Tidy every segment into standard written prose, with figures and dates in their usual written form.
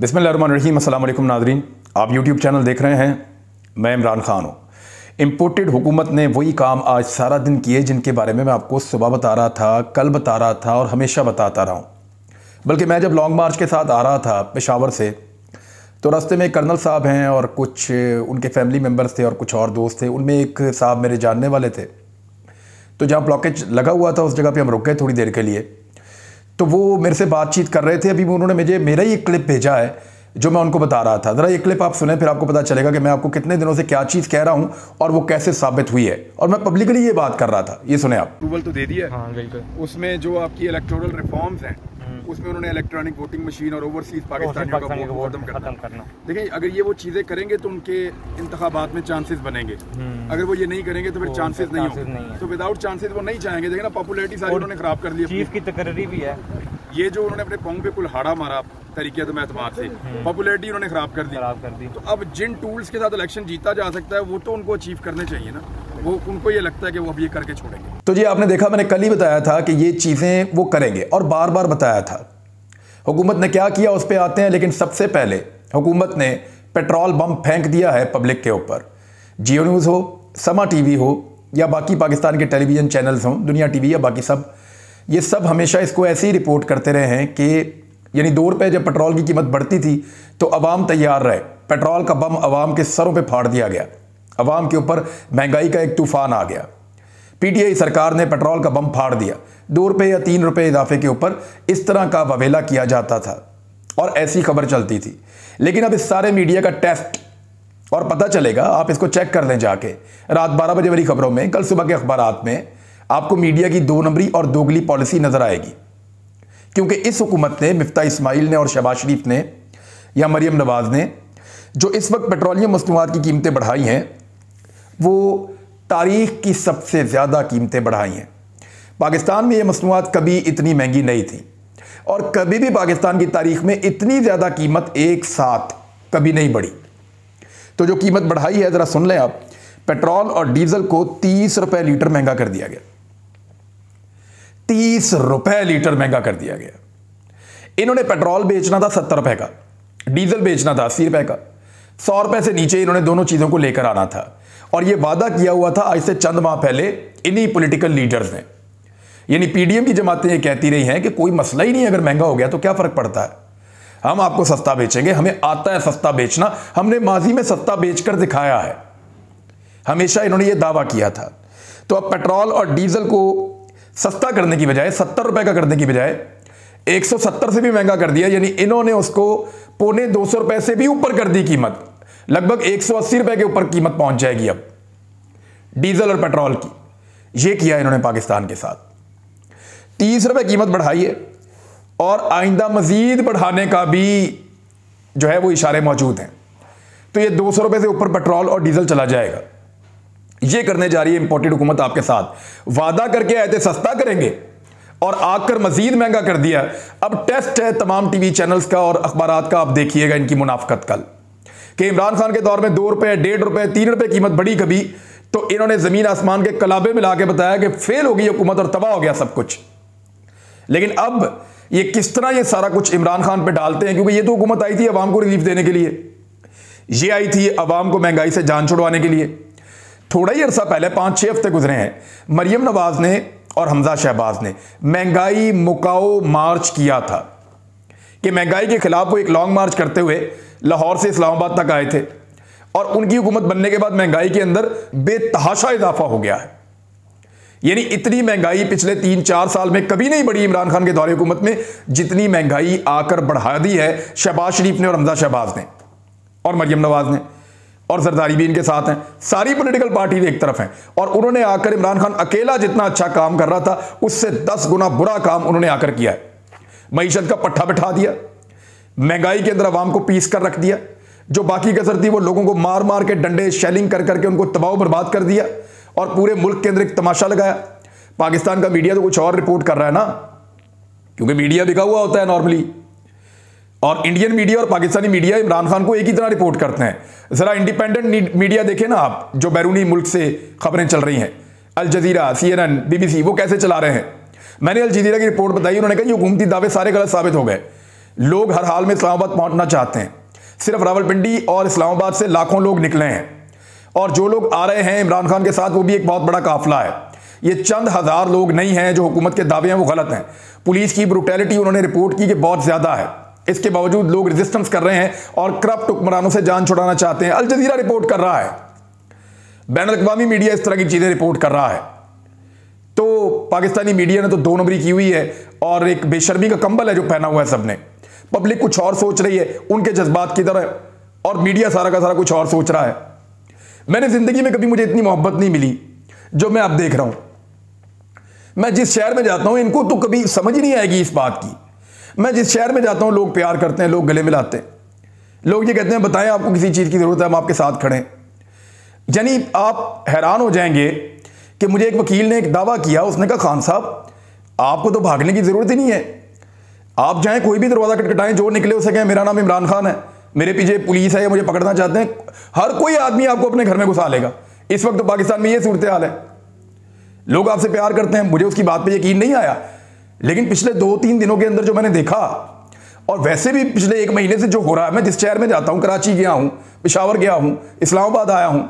बिस्मिल्लाहिर्रहमानिर्रहीम। अस्सलाम वालेकुम नाज़रीन, आप यूट्यूब चैनल देख रहे हैं। मैं इमरान खान हूँ। इम्पोर्टेड हुकूमत ने वही काम आज सारा दिन किए जिनके बारे में मैं आपको सुबह बता रहा था, कल बता रहा था और हमेशा बताता रहा हूँ। बल्कि मैं जब लॉन्ग मार्च के साथ आ रहा था पेशावर से, तो रास्ते में कर्नल साहब हैं और कुछ उनके फैमिली मेम्बर्स थे और कुछ और दोस्त थे। उनमें एक साहब मेरे जानने वाले थे। तो जहाँ ब्लॉकेज लगा हुआ था उस जगह पे हम रुक गए थोड़ी देर के लिए। तो वो मेरे से बातचीत कर रहे थे। अभी उन्होंने मुझे मेरा ही एक क्लिप भेजा है जो मैं उनको बता रहा था। ज़रा ये क्लिप आप सुने, फिर आपको पता चलेगा कि मैं आपको कितने दिनों से क्या चीज़ कह रहा हूँ और वो कैसे साबित हुई है। और मैं पब्लिकली ये बात कर रहा था। ये सुने आप। अप्रूवल तो दे दिया है। हाँ, बिल्कुल। उसमें जो आपकी इलेक्टोरल रिफॉर्म्स हैं उसमें उन्होंने इलेक्ट्रॉनिक वोटिंग मशीन और ओवरसीज पाकिस्तानियों का वोट खत्म करना। देखिए, अगर ये वो चीज़ें करेंगे तो उनके इंतखाबात में चांसेस बनेंगे। अगर वो ये नहीं करेंगे तो फिर चांसेस नहीं होंगे। तो विदाउट चांसेस वो नहीं चाहेंगे। देखिए ना, पॉपुलैरिटी सारी उन्होंने खराब कर दी। चीफ की तकरीरी भी है। ये जो उन्होंने अपने पोंग पे कुल्हाड़ा मारा तरीके तो एतमाद से, पॉपुलैरिटी उन्होंने खराब कर दी। तो अब जिन टूल्स के साथ इलेक्शन जीता जा सकता है वो तो उनको अचीव करने चाहिए ना। वो उनको ये लगता है कि वो अब ये करके छोड़ेंगे। तो जी आपने देखा, मैंने कल ही बताया था कि ये चीजें वो करेंगे और बार बार बताया था। हुकूमत ने क्या किया उस पर आते हैं। लेकिन सबसे पहले हुकूमत ने पेट्रोल बम फेंक दिया है पब्लिक के ऊपर। जियो न्यूज़ हो, समा टीवी हो या बाकी पाकिस्तान के टेलीविजन चैनल्स हों, दुनिया टीवी या बाकी सब, ये सब हमेशा इसको ऐसे ही रिपोर्ट करते रहे हैं कि यानी 2 रुपये जब पेट्रोल की कीमत बढ़ती थी तो अवाम तैयार रहे। पेट्रोल का बम अवाम के सरों पे फाड़ दिया गया। अवाम के ऊपर महंगाई का एक तूफान आ गया। पीटीआई सरकार ने पेट्रोल का बम फाड़ दिया। 2 रुपये या 3 रुपये इजाफे के ऊपर इस तरह का ववेला किया जाता था और ऐसी खबर चलती थी। लेकिन अब इस सारे मीडिया का टेस्ट और पता चलेगा, आप इसको चेक कर लें जाके। रात 12 बजे वाली खबरों में, कल सुबह के अखबारात में आपको मीडिया की 2 नंबरी और दोगली पॉलिसी नजर आएगी। क्योंकि इस हुकूमत ने, मिफ्ता इस्माइल ने और शहबाज शरीफ ने या मरियम नवाज ने जो इस वक्त पेट्रोलियम मसनूआत की कीमतें बढ़ाई हैं, वो तारीख की सबसे ज़्यादा कीमतें बढ़ाई हैं। पाकिस्तान में ये मसनूआत कभी इतनी महंगी नहीं थी और कभी भी पाकिस्तान की तारीख में इतनी ज़्यादा कीमत एक साथ कभी नहीं बढ़ी। तो जो कीमत बढ़ाई है ज़रा सुन लें आप। पेट्रोल और डीजल को 30 रुपये लीटर महंगा कर दिया गया। 30 रुपये लीटर महंगा कर दिया गया। इन्होंने पेट्रोल बेचना था 70 रुपये का, डीजल बेचना था 80 रुपये का। 100 रुपये से नीचे इन्होंने दोनों चीज़ों को लेकर आना था। और यह वादा किया हुआ था आज से चंद माह पहले इन्हीं पॉलिटिकल लीडर्स ने। यानी पीडीएम की जमातें ये कहती रही हैं कि कोई मसला ही नहीं, अगर महंगा हो गया तो क्या फर्क पड़ता है, हम आपको सस्ता बेचेंगे, हमें आता है सस्ता बेचना, हमने माजी में सस्ता बेचकर दिखाया है। हमेशा इन्होंने ये दावा किया था। तो अब पेट्रोल और डीजल को सस्ता करने की बजाय, 70 रुपए का करने की बजाय 170 से भी महंगा कर दिया। यानी इन्होंने उसको 250 रुपए से भी ऊपर कर दी कीमत। लगभग 180 रुपए के ऊपर कीमत पहुंच जाएगी अब डीजल और पेट्रोल की। यह किया इन्होंने पाकिस्तान के साथ। 30 रुपए कीमत बढ़ाई है और आइंदा मजीद बढ़ाने का भी जो है वो इशारे मौजूद हैं। तो ये 200 रुपए से ऊपर पेट्रोल और डीजल चला जाएगा। ये करने जा रही है इंपोर्टेड हुकूमत आपके साथ। वादा करके आए थे सस्ता करेंगे और आकर मजीद महंगा कर दिया। अब टेस्ट है तमाम टीवी चैनल्स का और अखबारात का। आप देखिएगा इनकी मुनाफकत कल कि इमरान खान के दौर में 2 रुपये, 1.5 रुपये, 3 रुपये कीमत बढ़ी कभी, तो इन्होंने जमीन आसमान के कलाबे मिला के बताया कि फेल हो गई हुकूमत और तबाह हो गया सब कुछ। लेकिन अब ये किस तरह ये सारा कुछ इमरान खान पे डालते हैं, क्योंकि ये तो हुकूमत आई थी अवाम को रिलीफ देने के लिए। ये आई थी अवाम को महंगाई से जान छुड़वाने के लिए। थोड़ा ही अरसा पहले, 5-6 हफ्ते गुजरे हैं, मरियम नवाज ने और हमजा शहबाज ने महंगाई मुकाओ मार्च किया था कि महंगाई के खिलाफ वो एक लॉन्ग मार्च करते हुए लाहौर से इस्लामाबाद तक आए थे। और उनकी हुकूमत बनने के बाद महंगाई के अंदर बेतहाशा इजाफा हो गया है। यानी इतनी महंगाई पिछले 3-4 साल में कभी नहीं बढ़ी इमरान खान के दौरे हुकूमत में, जितनी महंगाई आकर बढ़ा दी है शहबाज शरीफ ने और हमजा शहबाज ने और मरियम नवाज ने। और जरदारी भी इनके साथ हैं। सारी पॉलिटिकल पार्टी एक तरफ हैं और उन्होंने आकर इमरान खान अकेला जितना अच्छा काम कर रहा था उससे 10 गुना बुरा काम उन्होंने आकर किया है। मईशत का पट्टा बिठा दिया, महंगाई के अंदर अवाम को पीस कर रख दिया। जो बाकी कसर थी वो लोगों को मार मार के डंडे शेलिंग कर करके उनको तबाह बर्बाद कर दिया और पूरे मुल्क के अंदर एक तमाशा लगाया। पाकिस्तान का मीडिया तो कुछ और रिपोर्ट कर रहा है ना, क्योंकि मीडिया बिका हुआ होता है नॉर्मली। और इंडियन मीडिया और पाकिस्तानी मीडिया इमरान खान को एक ही तरह रिपोर्ट करते हैं। जरा इंडिपेंडेंट मीडिया देखें ना आप, जो बैरूनी मुल्क से खबरें चल रही हैं, अल जजीरा, CNN, BBC, वो कैसे चला रहे हैं। मैंने अल जजीरा की रिपोर्ट बताई, उन्होंने कहा ये हुकूमती दावे सारे गलत साबित हो गए। लोग हर हाल में इस्लामाबाद पहुंचना चाहते हैं। सिर्फ रावलपिंडी और इस्लामाबाद से लाखों लोग निकले हैं और जो लोग आ रहे हैं इमरान खान के साथ वो भी एक बहुत बड़ा काफिला है। ये चंद हजार लोग नहीं हैं। जो हुकूमत के दावे हैं वो गलत हैं। पुलिस की ब्रुटैलिटी उन्होंने रिपोर्ट की कि बहुत ज्यादा है। इसके बावजूद लोग रेजिस्टेंस कर रहे हैं और करप्ट हुक्मरानों से जान छुड़ाना चाहते हैं। अल जजीरा रिपोर्ट कर रहा है, बैनुल-अक़वामी मीडिया इस तरह की चीजें रिपोर्ट कर रहा है। तो पाकिस्तानी मीडिया ने तो 2 नंबरी की हुई है और एक बेशर्मी का कंबल है जो पहना हुआ है सबने। पब्लिक कुछ और सोच रही है, उनके जज्बात की तरह, और मीडिया सारा का सारा कुछ और सोच रहा है। मैंने जिंदगी में कभी मुझे इतनी मोहब्बत नहीं मिली जो मैं अब देख रहा हूं। मैं जिस शहर में जाता हूं इनको तो कभी समझ ही नहीं आएगी इस बात की। मैं जिस शहर में जाता हूं लोग प्यार करते हैं, लोग गले मिलाते हैं, लोग ये कहते हैं बताएं आपको किसी चीज की जरूरत है हम आपके साथ खड़े हैं। यानी आप हैरान हो जाएंगे कि मुझे एक वकील ने एक दावा किया, उसने कहा खान साहब आपको तो भागने की जरूरत ही नहीं है, आप जाएं कोई भी दरवाजा खटखटाएं, जो निकले उसे कहें मेरा नाम इमरान खान है, मेरे पीछे पुलिस है या मुझे पकड़ना चाहते हैं, हर कोई आदमी आपको अपने घर में घुसा लेगा। इस वक्त तो पाकिस्तान में ये सूरत हाल है। लोग आपसे प्यार करते हैं, मुझे उसकी बात पे यकीन नहीं आया, लेकिन पिछले 2-3 दिनों के अंदर जो मैंने देखा, और वैसे भी पिछले 1 महीने से जो हो रहा है, मैं जिस शहर में जाता हूं, कराची गया हूं, पेशावर गया हूं, इस्लामाबाद आया हूं,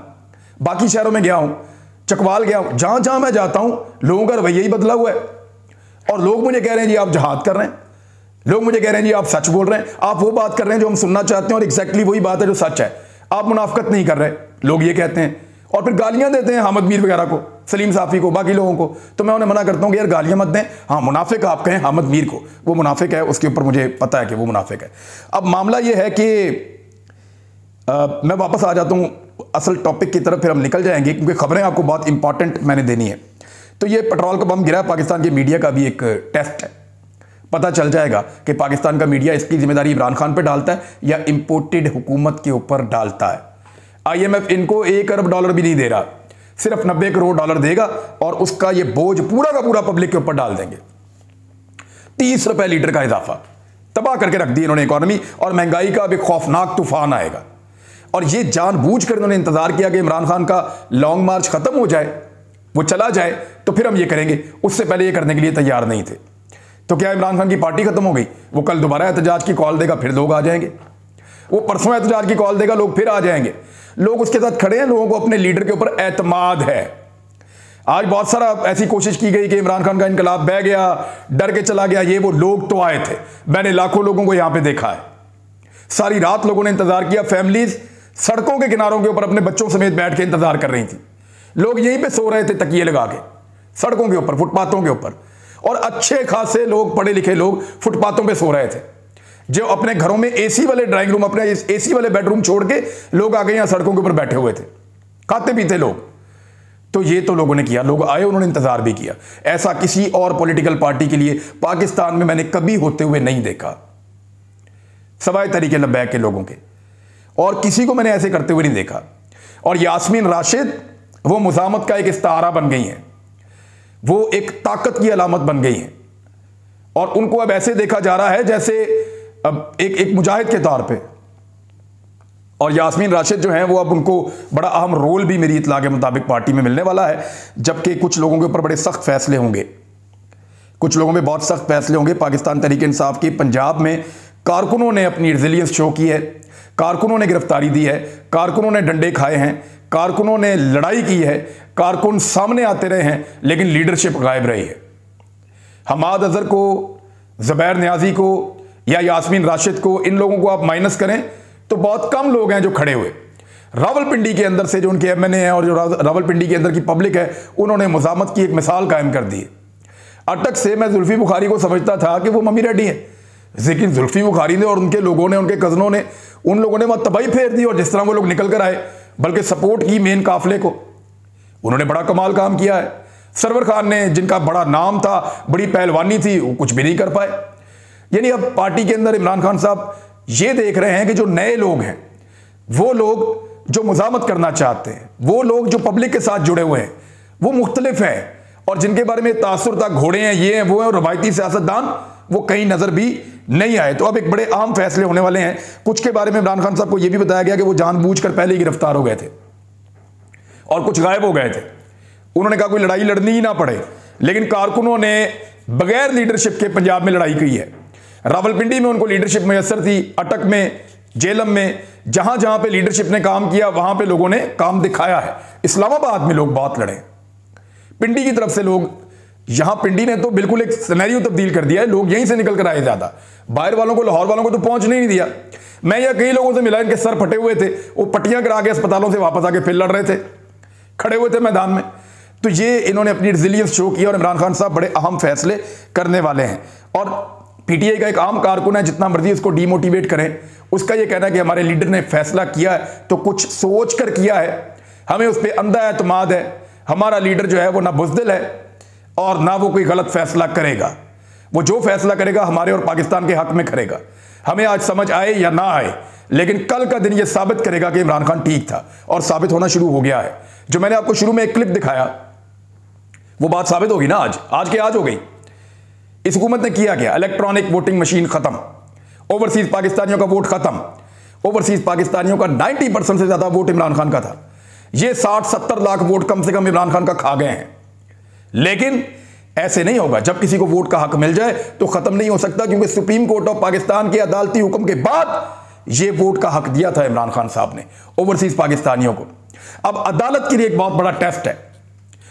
बाकी शहरों में गया हूं, चकवाल गया हूं, जहां जहां मैं जाता हूं लोगों का रवैया ही बदला हुआ है। और लोग मुझे कह रहे हैं जी आप जहाद कर रहे हैं, लोग मुझे कह रहे हैं जी आप सच बोल रहे हैं, आप वो बात कर रहे हैं जो हम सुनना चाहते हैं और एग्जैक्टली वही बात है जो सच है, आप मुनाफिकत नहीं कर रहे, लोग ये कहते हैं। और फिर गालियां देते हैं हामिद मीर वगैरह को, सलीम साफी को, बाकी लोगों को। तो मैं उन्हें मना करता हूं कि यार गालियां मत दें, हाँ मुनाफिक आप कहें हामिद मीर को, वो मुनाफिक है, उसके ऊपर मुझे पता है कि वो मुनाफिक है। अब मामला ये है कि मैं वापस आ जाता हूं असल टॉपिक की तरफ, फिर हम निकल जाएंगे क्योंकि खबरें आपको बहुत इंपॉर्टेंट मैंने देनी है। तो ये पेट्रोल का बम गिरा, पाकिस्तान की मीडिया का भी एक टेस्ट है। पता चल जाएगा कि पाकिस्तान का मीडिया इसकी जिम्मेदारी इमरान खान पे डालता है या इंपोर्टेड हुकूमत के ऊपर डालता है। IMF इनको $1 अरब भी नहीं दे रहा, सिर्फ $90 करोड़ देगा और उसका ये बोझ पूरा का पूरा पब्लिक के ऊपर डाल देंगे। 30 रुपए लीटर का इजाफा तबाह करके रख दी इन्होंने इकोनॉमी, और महंगाई का भी खौफनाक तूफान आएगा। और ये जानबूझकर इन्होंने इंतजार किया कि इमरान खान का लॉन्ग मार्च खत्म हो जाए, वो चला जाए, तो फिर हम ये करेंगे। उससे पहले ये करने के लिए तैयार नहीं थे। तो क्या इमरान खान की पार्टी खत्म हो गई? वो कल दोबारा एहतजाज की कॉल देगा, फिर लोग आ जाएंगे। वो परसों एहतजाज की कॉल देगा, लोग फिर आ जाएंगे। लोग उसके साथ खड़े हैं, लोगों को अपने लीडर के ऊपर एतमाद है। आज बहुत सारा ऐसी कोशिश की गई कि इमरान खान का इनकलाब बह गया, डर के चला गया, ये वो, लोग तो आए थे। मैंने लाखों लोगों को यहां पे देखा है। सारी रात लोगों ने इंतजार किया, फैमिलीज सड़कों के किनारों के ऊपर अपने बच्चों समेत बैठ के इंतजार कर रही थी। लोग यहीं पे सो रहे थे तकिए लगा के, सड़कों के ऊपर, फुटपाथों के ऊपर, और अच्छे खासे लोग, पढ़े लिखे लोग फुटपाथों पे सो रहे थे। जो अपने घरों में AC वाले ड्राइंग रूम, अपने AC वाले बेडरूम छोड़ के लोग आ गए यहां सड़कों के ऊपर बैठे हुए थे, खाते पीते लोग। तो ये तो लोगों ने किया, लोग आए, उन्होंने इंतजार भी किया। ऐसा किसी और पॉलिटिकल पार्टी के लिए पाकिस्तान में मैंने कभी होते हुए नहीं देखा, सवाए तरीके लब्बैक के लोगों के, और किसी को मैंने ऐसे करते हुए नहीं देखा। और यास्मीन राशिद वो मुजामत का एक इस्तारा बन गई हैं, वो एक ताकत की अलामत बन गई हैं, और उनको अब ऐसे देखा जा रहा है जैसे अब एक मुजाहिद के तौर पे। और यास्मीन राशिद जो हैं वो अब उनको बड़ा अहम रोल भी मेरी इत्तला के मुताबिक पार्टी में मिलने वाला है, जबकि कुछ लोगों के ऊपर बड़े सख्त फैसले होंगे, कुछ लोगों में बहुत सख्त फैसले होंगे। पाकिस्तान तहरीक इंसाफ की पंजाब में कारकुनों ने अपनी रिजिलियंस शो की है, कारकुनों ने गिरफ्तारी दी है, कारकुनों ने डंडे खाए हैं, कारकुनों ने लड़ाई की है, कारकुन सामने आते रहे हैं, लेकिन लीडरशिप गायब रही है। हमाद अजहर को, ज़ुबैर नियाजी को या यास्मीन राशिद को, इन लोगों को आप माइनस करें तो बहुत कम लोग हैं जो खड़े हुए। रावलपिंडी के अंदर से जो उनके MNA हैं और जो रावलपिंडी के अंदर की पब्लिक है, उन्होंने मुजामत की एक मिसाल कायम कर दी है। अटक से मैं जुल्फी बुखारी को समझता था कि वो मम्मी रेड्डी है, लेकिन जुल्फी बुखारी ने और उनके लोगों ने, उनके कज़नों ने, उन लोगों ने वहाँ तबाही फेर दी। और जिस तरह वो लोग निकल कर आए, बल्कि सपोर्ट की मेन काफिले को, उन्होंने बड़ा कमाल काम किया है। सरवर खान ने, जिनका बड़ा नाम था, बड़ी पहलवानी थी, वो कुछ भी नहीं कर पाए। यानी अब पार्टी के अंदर इमरान खान साहब ये देख रहे हैं कि जो नए लोग हैं, वो लोग जो मुजामत करना चाहते हैं, वो लोग जो पब्लिक के साथ जुड़े हुए हैं, वो मुख्तलिफ हैं, और जिनके बारे में तासुर था, घोड़े हैं, ये हैं, वो हैं, और रवायती सियासतदान वो कहीं नजर भी नहीं आए। तो अब एक बड़े अहम फैसले होने वाले हैं। कुछ के बारे में इमरान खान साहब को यह भी बताया गया कि वो जानबूझकर पहले ही गिरफ्तार हो गए थे और कुछ गायब हो गए थे। उन्होंने कहा कोई लड़ाई लड़नी ही ना पड़े, लेकिन कारकुनों ने बगैर लीडरशिप के पंजाब में लड़ाई की है। रावलपिंडी में उनको लीडरशिप मैसर थी, अटक में, जेलम में, जहां जहां पे लीडरशिप ने काम किया वहां पे लोगों ने काम दिखाया है। इस्लामाबाद में लोग बहुत लड़े, पिंडी की तरफ से लोग, यहां पिंडी ने तो बिल्कुल एक सिनेरियो तब्दील कर दिया है, लोग यहीं से निकल कर आए ज्यादा, बाहर वालों को, लाहौर वालों को तो पहुंचने नहीं दिया। मैं यह कई लोगों से मिला, इनके सर फटे हुए थे, वो पट्टियां करा के अस्पतालों से वापस आके फिर लड़ रहे थे, खड़े हुए थे मैदान में। तो ये इन्होंने अपनी रिजिलियंस शो किया और इमरान खान साहब बड़े अहम फैसले करने वाले हैं। और पीटीआई का एक आम कारकुन है, जितना मर्जी उसको डीमोटिवेट करें, उसका यह कहना है कि हमारे लीडर ने फैसला किया है तो कुछ सोच कर किया है, हमें उस पर अंधा एतमाद है, हमारा लीडर जो है वो ना बुज़दिल है और ना वो कोई गलत फैसला करेगा, वो जो फैसला करेगा हमारे और पाकिस्तान के हक में करेगा। हमें आज समझ आए या ना आए, लेकिन कल का दिन ये साबित करेगा कि इमरान खान ठीक था, और साबित होना शुरू हो गया है। जो मैंने आपको शुरू में एक क्लिप दिखाया, वो बात साबित होगी ना, आज हो गई। इस हुकूमत ने किया क्या? इलेक्ट्रॉनिक वोटिंग मशीन खत्म, ओवरसीज पाकिस्तानियों का वोट खत्म। ओवरसीज पाकिस्तानियों का 90% से ज्यादा वोट इमरान खान का था। ये 60-70 लाख वोट कम से कम इमरान खान का खा गए हैं। लेकिन ऐसे नहीं होगा, जब किसी को वोट का हक मिल जाए तो खत्म नहीं हो सकता, क्योंकि सुप्रीम कोर्ट ऑफ पाकिस्तान के अदालती हुक्म के बाद यह वोट का हक दिया था इमरान खान साहब ने ओवरसीज पाकिस्तानियों को। अब अदालत के लिए एक बहुत बड़ा टेस्ट है।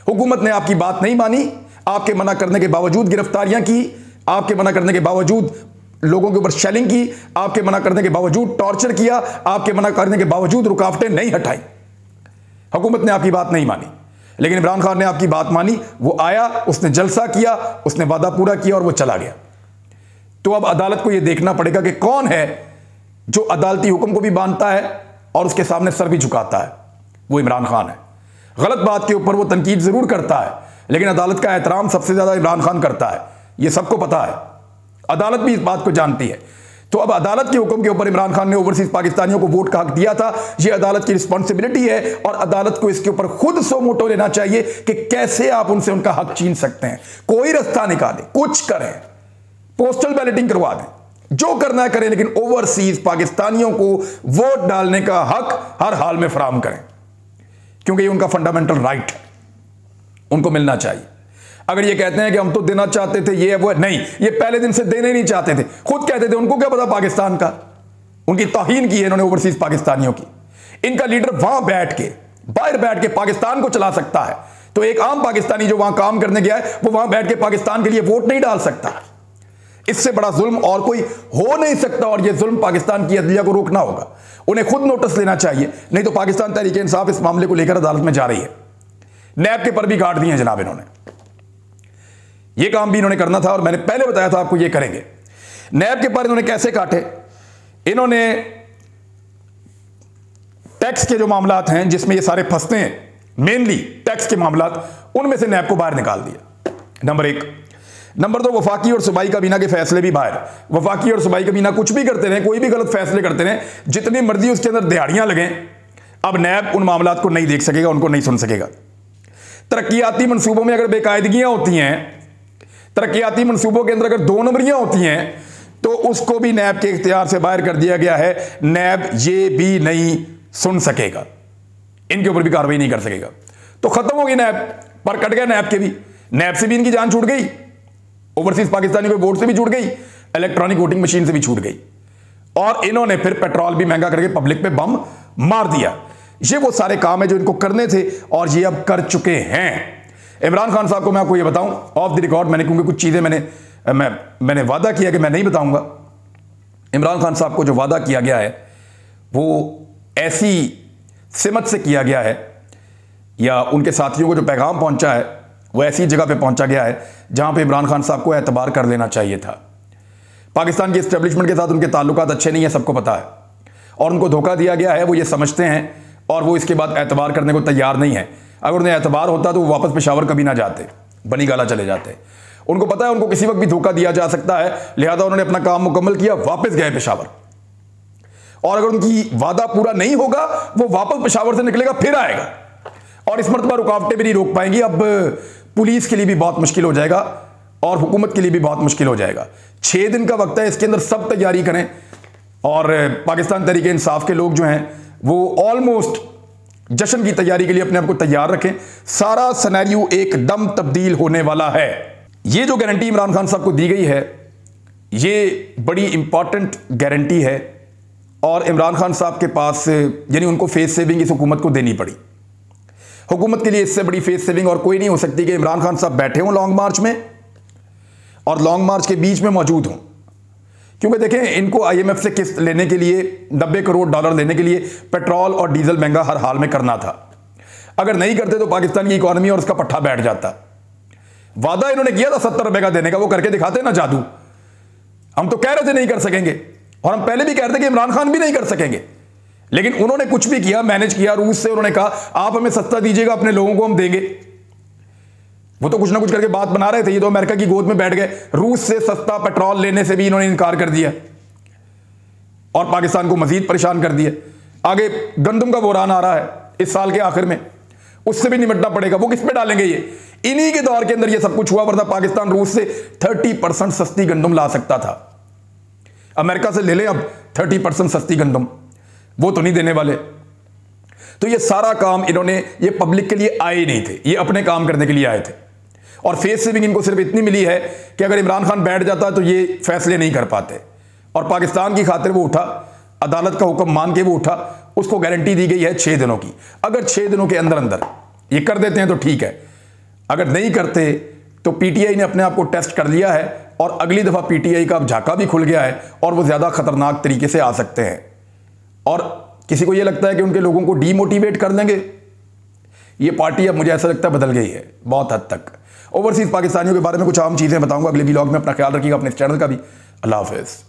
हुकूमत ने आपकी बात नहीं मानी, आपके मना करने के बावजूद गिरफ्तारियां की, आपके मना करने के बावजूद लोगों के ऊपर शेलिंग की, आपके मना करने के बावजूद टॉर्चर किया, आपके मना करने के बावजूद रुकावटें नहीं हटाई। हुकूमत ने आपकी बात नहीं मानी, लेकिन इमरान खान ने आपकी बात मानी। वो आया, उसने जलसा किया, उसने वादा पूरा किया और वो चला गया। तो अब अदालत को यह देखना पड़ेगा कि कौन है जो अदालती हुक्म को भी मानता है और उसके सामने सर भी झुकाता है। वो इमरान खान है। गलत बात के ऊपर वो तनकीद जरूर करता है, लेकिन अदालत का एहतराम सबसे ज्यादा इमरान खान करता है, यह सबको पता है। अदालत भी इस बात को जानती है। तो अब अदालत के हुक्म के ऊपर इमरान खान ने ओवरसीज पाकिस्तानियों को वोट का हक दिया था, यह अदालत की रिस्पॉन्सिबिलिटी है और अदालत को इसके ऊपर खुद सो मोटो लेना चाहिए कि कैसे आप उनसे उनका हक छीन सकते हैं। कोई रास्ता निकालें, कुछ करें, पोस्टल बैलेटिंग करवा दें, जो करना है करें, लेकिन ओवरसीज पाकिस्तानियों को वोट डालने का हक हर हाल में फराहम करें, क्योंकि ये उनका फंडामेंटल राइट है, उनको मिलना चाहिए। अगर ये कहते हैं कि हम तो देना चाहते थे, ये वो नहीं, ये पहले दिन से देने नहीं चाहते थे, खुद कहते थे, उनको क्या पता पाकिस्तान का। उनकी तौहीन की है इन्होंने ओवरसीज पाकिस्तानियों की। इनका लीडर वहां बैठ के, बाहर बैठ के पाकिस्तान को चला सकता है, तो एक आम पाकिस्तानी जो वहां काम करने गया है, वो वहां बैठ के पाकिस्तान के लिए वोट नहीं डाल सकता। इससे बड़ा जुल्म और कोई हो नहीं सकता, और यह जुल्म पाकिस्तान की अदलिया को रोकना होगा। उन्हें खुद नोटिस लेना चाहिए, नहीं तो पाकिस्तान तहरीक इंसाफ इस मामले को लेकर अदालत में जा रही है। नैब के पर भी काट दिए हैं जनाब इन्होंने। यह काम भी इन्होंने करना था, और मैंने पहले बताया था आपको ये करेंगे। नैब के पर इन्होंने कैसे काटे? इन्होंने टैक्स के जो मामलात हैं जिसमें ये सारे फंसते हैं, मेनली टैक्स के मामलात, उनमें से नैब को बाहर निकाल दिया, नंबर 1। नंबर 2, वफाकी और सूबाई काबीना के फैसले भी बाहर। वफाकी और सूबाई काबीना कुछ भी करते रहे, कोई भी गलत फैसले करते रहे, जितनी मर्जी उसके अंदर दिहाड़ियां लगें, अब नैब उन मामलात को नहीं देख सकेगा, उनको नहीं सुन सकेगा। तरक्याती मंसूबों में अगर बेकायदगियां होती हैं, तरक्याती मंसूबों के अंदर अगर 2 नंबरियां होती हैं, तो उसको भी नैब के इख्तियार से बाहर कर दिया गया है। नैब ये भी नहीं सुन सकेगा, इनके ऊपर भी कार्रवाई नहीं कर सकेगा। तो खत्म होगी नैब, पर कट गया नैब के भी। नैब से भी इनकी जान छूट गई, ओवरसीज पाकिस्तानी को वोट से भी छूट गई, इलेक्ट्रॉनिक वोटिंग मशीन से भी छूट गई, और इन्होंने फिर पेट्रोल भी महंगा करके पब्लिक पे बम मार दिया। ये वो सारे काम है जो इनको करने थे, और ये अब कर चुके हैं। इमरान खान साहब को मैं आपको ये बताऊं ऑफ द रिकॉर्ड, मैंने क्योंकि कुछ चीजें मैंने वादा किया कि मैं नहीं बताऊंगा। इमरान खान साहब को जो वादा किया गया है वो ऐसी सिमत से किया गया है, या उनके साथियों को जो पैगाम पहुंचा है वो ऐसी जगह पे पहुंचा गया है जहां पे इमरान खान साहब को एतबार कर लेना चाहिए था। पाकिस्तान की एस्टेब्लिशमेंट के साथ उनके ताल्लुकात अच्छे नहीं है, सबको पता है, और उनको धोखा दिया गया है, वो ये समझते हैं, और वो इसके बाद एतबार करने को तैयार नहीं है। अगर उन्हें एतबार होता तो वो वापस पेशावर कभी ना जाते, बनी गाला चले जाते। उनको पता है उनको किसी वक्त भी धोखा दिया जा सकता है, लिहाजा उन्होंने अपना काम मुकम्मल किया, वापस गए पेशावर। और अगर उनकी वादा पूरा नहीं होगा, वो वापस पेशावर से निकलेगा, फिर आएगा, और इस मरतबा रुकावटें भी नहीं रोक पाएंगी। अब पुलिस के लिए भी बहुत मुश्किल हो जाएगा, और हुकूमत के लिए भी बहुत मुश्किल हो जाएगा। 6 दिन का वक्त है, इसके अंदर सब तैयारी करें, और पाकिस्तान तहरीक इंसाफ के लोग जो हैं वो ऑलमोस्ट जश्न की तैयारी के लिए अपने आप को तैयार रखें। सारा सिनेरियो एकदम तब्दील होने वाला है। ये जो गारंटी इमरान खान साहब को दी गई है, ये बड़ी इंपॉर्टेंट गारंटी है और इमरान खान साहब के पास यानी उनको फेस सेविंग इस हुकूमत को देनी पड़ी। हुकूमत के लिए इससे बड़ी फेस सेविंग और कोई नहीं हो सकती कि इमरान खान साहब बैठे हों लॉन्ग मार्च में और लॉन्ग मार्च के बीच में मौजूद हों। क्योंकि देखें, इनको IMF से किस्त लेने के लिए $90 करोड़ लेने के लिए पेट्रोल और डीजल महंगा हर हाल में करना था। अगर नहीं करते तो पाकिस्तान की इकॉनमी और उसका पट्टा बैठ जाता। वादा इन्होंने किया था ₹70 का देने का, वो करके दिखाते ना जादू। हम तो कह रहे थे नहीं कर सकेंगे और हम पहले भी कह रहे थे कि इमरान खान भी नहीं कर सकेंगे, लेकिन उन्होंने कुछ भी किया, मैनेज किया। रूस से उन्होंने कहा आप हमें सस्ता दीजिएगा, अपने लोगों को हम देंगे। वो तो कुछ ना कुछ करके बात बना रहे थे, ये तो अमेरिका की गोद में बैठ गए। रूस से सस्ता पेट्रोल लेने से भी इन्होंने इनकार कर दिया और पाकिस्तान को मजीद परेशान कर दिया। आगे गंदम का बोरान आ रहा है इस साल के आखिर में, उससे भी निपटना पड़ेगा। वो किस पे डालेंगे? ये इन्हीं के दौर के अंदर ये सब कुछ हुआ, वरना पाकिस्तान रूस से 30% सस्ती गंदम ला सकता था। अमेरिका से ले ले अब 30% सस्ती गंदम, वो तो नहीं देने वाले। तो ये सारा काम इन्होंने, ये पब्लिक के लिए आए नहीं थे, ये अपने काम करने के लिए आए थे। और फेस सेविंग इनको सिर्फ इतनी मिली है कि अगर इमरान खान बैठ जाता तो ये फैसले नहीं कर पाते। और पाकिस्तान की खातिर वो उठा, अदालत का हुक्म मान के वो उठा। उसको गारंटी दी गई है 6 दिनों की। अगर 6 दिनों के अंदर अंदर ये कर देते हैं तो ठीक है, अगर नहीं करते तो PTI ने अपने आप को टेस्ट कर लिया है और अगली दफा PTI का अब झाका भी खुल गया है और वो ज्यादा खतरनाक तरीके से आ सकते हैं। और किसी को ये लगता है कि उनके लोगों को डीमोटिवेट कर देंगे, ये पार्टी अब मुझे ऐसा लगता है बदल गई है बहुत हद तक। ओवरसीज पाकिस्तानियों के बारे में कुछ आम चीजें बताऊंगा अगले व्लॉग में। अपना ख्याल रखिएगा, अपने चैनल का भी। अल्लाह हाफिज।